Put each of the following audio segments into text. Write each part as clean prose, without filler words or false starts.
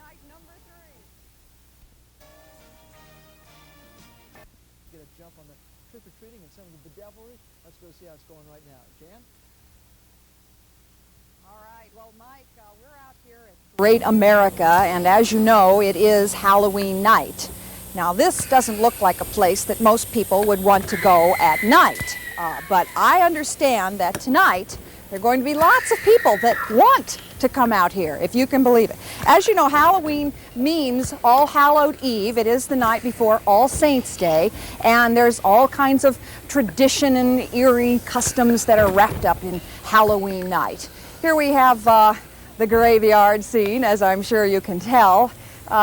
night number 3. Get a jump on the trick-or-treating and some of the bedevilry. Let's go see how it's going right now. Jan? All right, well, Mike, we're out here at Great America, and as you know, it is Halloween night. Now, this doesn't look like a place that most people would want to go at night, but I understand that tonight there are going to be lots of people that want to come out here, if you can believe it. As you know, Halloween means All Hallowed Eve. It is the night before All Saints' Day, and there's all kinds of tradition and eerie customs that are wrapped up in Halloween night. Here we have the graveyard scene, as I'm sure you can tell.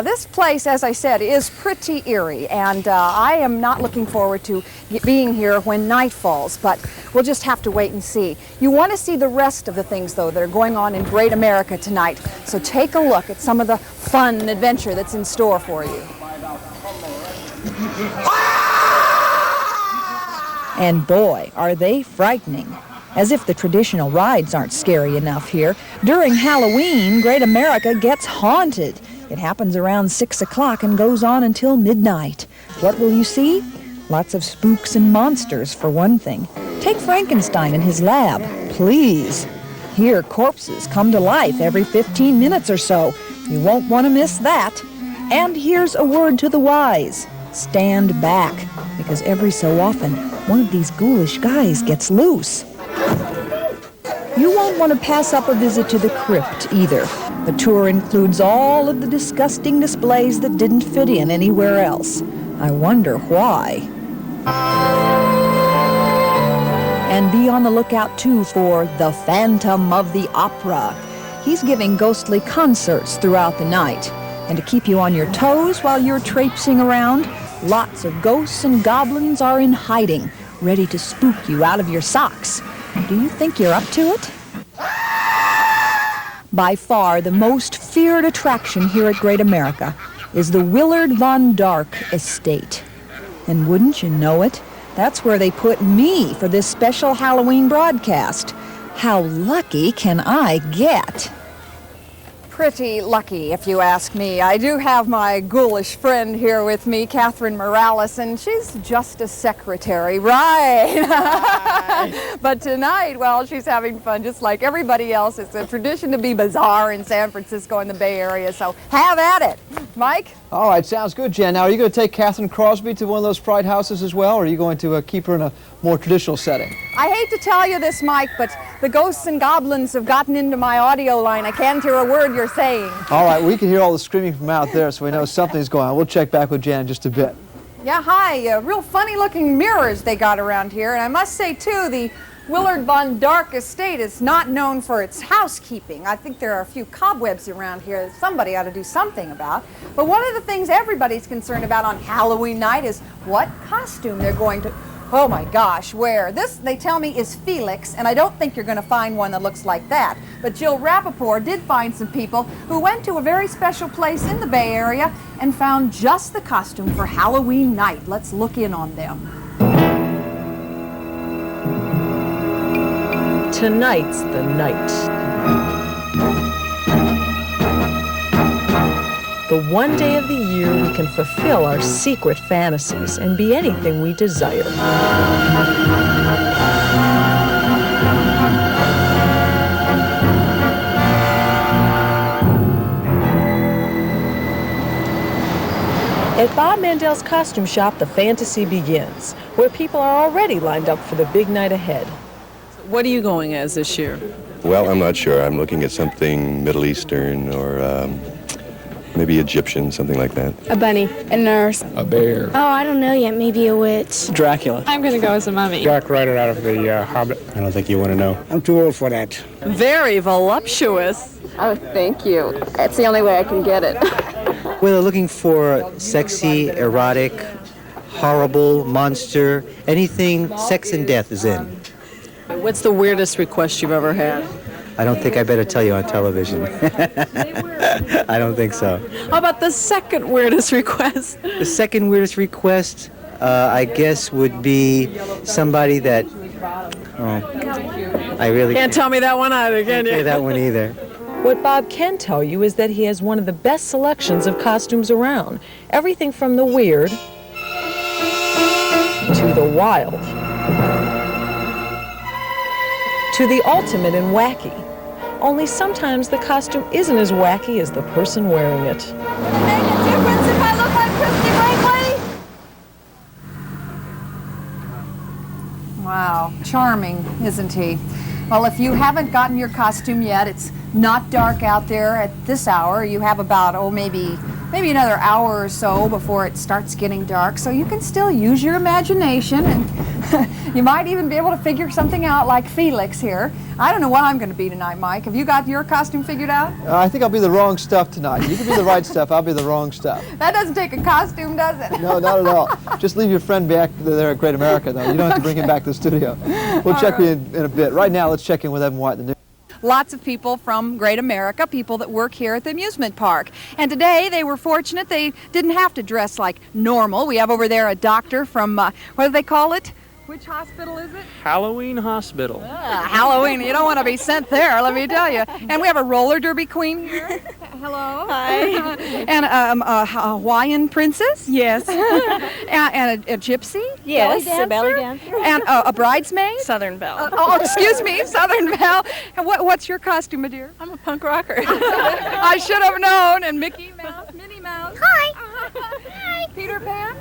This place, as I said, is pretty eerie, and I am not looking forward to being here when night falls, but we'll just have to wait and see. You want to see the rest of the things, though, that are going on in Great America tonight, so take a look at some of the fun and adventure that's in store for you. And boy, are they frightening. As if the traditional rides aren't scary enough here, during Halloween, Great America gets haunted. It happens around 6 o'clock and goes on until midnight. What will you see? Lots of spooks and monsters, for one thing. Take Frankenstein in his lab, please. Here, corpses come to life every 15 minutes or so. You won't want to miss that. And here's a word to the wise. Stand back, because every so often, one of these ghoulish guys gets loose. You won't want to pass up a visit to the crypt either. The tour includes all of the disgusting displays that didn't fit in anywhere else. I wonder why. And be on the lookout, too, for the Phantom of the Opera. He's giving ghostly concerts throughout the night. And to keep you on your toes while you're traipsing around, lots of ghosts and goblins are in hiding, ready to spook you out of your socks. Do you think you're up to it? By far, the most feared attraction here at Great America is the Willard Von Dark Estate. And wouldn't you know it, that's where they put me for this special Halloween broadcast. How lucky can I get? Pretty lucky, if you ask me. I do have my ghoulish friend here with me, Catherine Morales, and she's just a secretary, right? But tonight, well, she's having fun just like everybody else. It's a tradition to be bizarre in San Francisco and the Bay Area, so have at it. Mike? All right, sounds good, Jan. Now, are you going to take Catherine Crosby to one of those fright houses as well, or are you going to keep her in a more traditional setting? I hate to tell you this, Mike, but the ghosts and goblins have gotten into my audio line. I can't hear a word you're saying. All right, we can hear all the screaming from out there, so we know something's going on. We'll check back with Jan in just a bit. Yeah, hi. Real funny-looking mirrors they got around here, and I must say, too, the Willard Von Dark Estate is not known for its housekeeping. I think there are a few cobwebs around here that somebody ought to do something about. But one of the things everybody's concerned about on Halloween night is what costume they're going to, oh my gosh, wear. This, they tell me, is Felix, and I don't think you're going to find one that looks like that. But Jill Rappaport did find some people who went to a very special place in the Bay Area and found just the costume for Halloween night. Let's look in on them. Tonight's the night. The one day of the year we can fulfill our secret fantasies and be anything we desire. At Bob Mandel's costume shop, the fantasy begins, where people are already lined up for the big night ahead. What are you going as this year? Well, I'm not sure. I'm looking at something Middle Eastern or maybe Egyptian, something like that. A bunny. A nurse. A bear. Oh, I don't know yet. Maybe a witch. Dracula. I'm going to go as a mummy. Jack Ryder out of the Hobbit. I don't think you want to know. I'm too old for that. Very voluptuous. Oh, thank you. That's the only way I can get it. Well, they're looking for sexy, erotic, horrible, monster, anything sex and death is in. What's the weirdest request you've ever had? I don't think I better tell you on television. I don't think so. How about the second weirdest request? The second weirdest request, I guess, would be somebody that... Oh, I really Can't tell me that one either, can you? say that one either. What Bob can tell you is that he has one of the best selections of costumes around. Everything from the weird to the wild to the ultimate in wacky. Only sometimes the costume isn't as wacky as the person wearing it. Make a difference if I look like Christy Brinkley? Wow, charming, isn't he? Well, if you haven't gotten your costume yet, it's not dark out there at this hour. You have about, maybe another hour or so before it starts getting dark, so you can still use your imagination, and you might even be able to figure something out like Felix here. I don't know what I'm going to be tonight, Mike. Have you got your costume figured out? I think I'll be the wrong stuff tonight. You can be the right stuff, I'll be the wrong stuff. That doesn't take a costume, does it? No, not at all. Just leave your friend back there at Great America, though. You don't have to bring him back to the studio. We'll check in a bit. Right now, let's check in with Evan White, the news. Lots of people from Great America, people that work here at the amusement park. And today they were fortunate they didn't have to dress like normal. We have over there a doctor from, what do they call it? Which hospital is it? Halloween Hospital. Halloween. You don't want to be sent there, let me tell you. And we have a roller derby queen here. Hello. Hi. And a Hawaiian princess. Yes. And a gypsy. Yes, Belly a belly dancer? dancer. And a bridesmaid. Southern Belle. Excuse me, Southern Belle. And what's your costume, my dear? I'm a punk rocker. I should have known. And Mickey Mouse, Minnie Mouse. Hi. Hi. Peter Pan.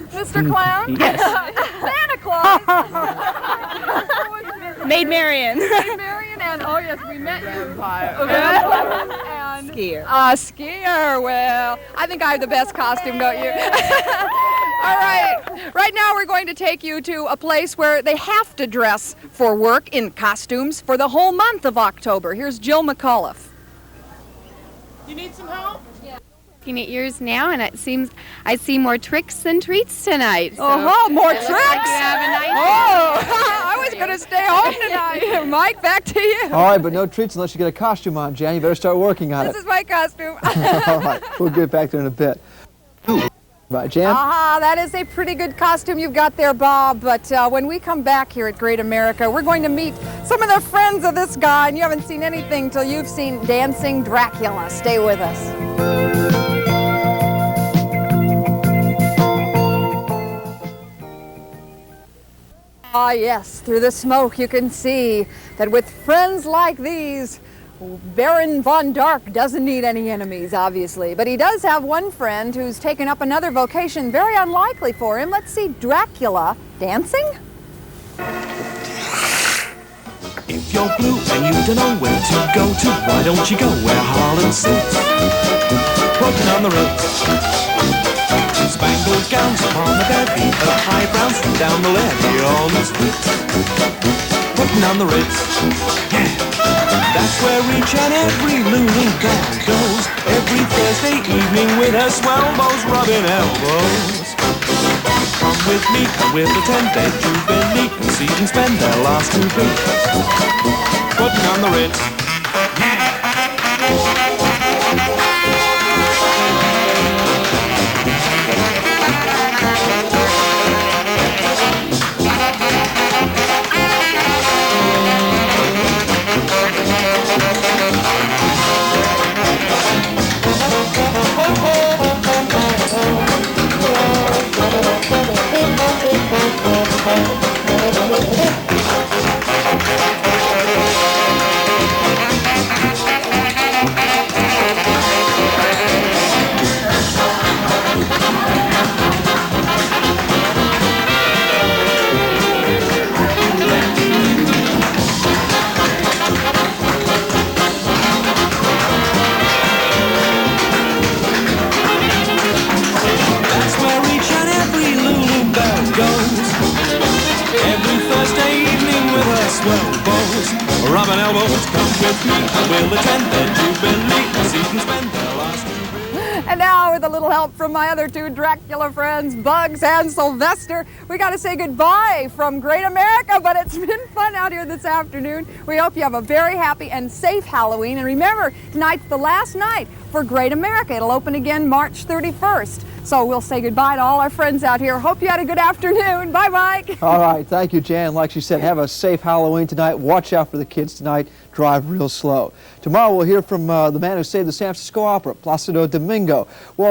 Mr. Clown. Yes. Santa Claus. Maid Marian. Maid Marian, and oh yes, we met you. And Skier. Skier. Well, I think I have the best costume, don't you? All right. Right now we're going to take you to a place where they have to dress for work in costumes for the whole month of October. Here's Jill McAuliffe. Looking at yours now, and it seems I see more tricks than treats tonight. So More it looks tricks? like you have a nice I was going to stay home tonight. Mike, back to you. All right, but no treats unless you get a costume on, Jan. You better start working on This it. is my costume. All right, we'll get back there in a bit. Right, Jan? That is a pretty good costume you've got there, Bob. But when we come back here at Great America, we're going to meet some of the friends of this guy, and you haven't seen anything till you've seen Dancing Dracula. Stay with us. Ah, yes, through the smoke you can see that with friends like these, Baron von Dark doesn't need any enemies, obviously, but he does have one friend who's taken up another vocation very unlikely for him. Let's see, Dracula dancing? If you're blue and you don't know where to go to, why don't you go where Harlan sits? Working on the Ritz. Spangled gowns upon the bevy of high browns down the levee on the street. Working on the Ritz. Yeah. That's where each and every Lulu gal goes every Thursday evening with her swell bows rubbing elbows. Come with me and we'll attend their jubilee and see them spend their last 2 weeks putting on the Ritz. Rubbing elbows, come with me, and we'll attend their jubilee, see them spend their last And now, with a little help from my other two Dracula friends, Bugs and Sylvester, we got to say goodbye from Great America, but it's been fun out here this afternoon. We hope you have a very happy and safe Halloween. And remember, tonight's the last night for Great America. It'll open again March 31st. So we'll say goodbye to all our friends out here. Hope you had a good afternoon. Bye, Mike. All right, thank you, Jan. Like she said, have a safe Halloween tonight. Watch out for the kids tonight. Drive real slow. Tomorrow we'll hear from the man who saved the San Francisco Opera, Placido Domingo. Well,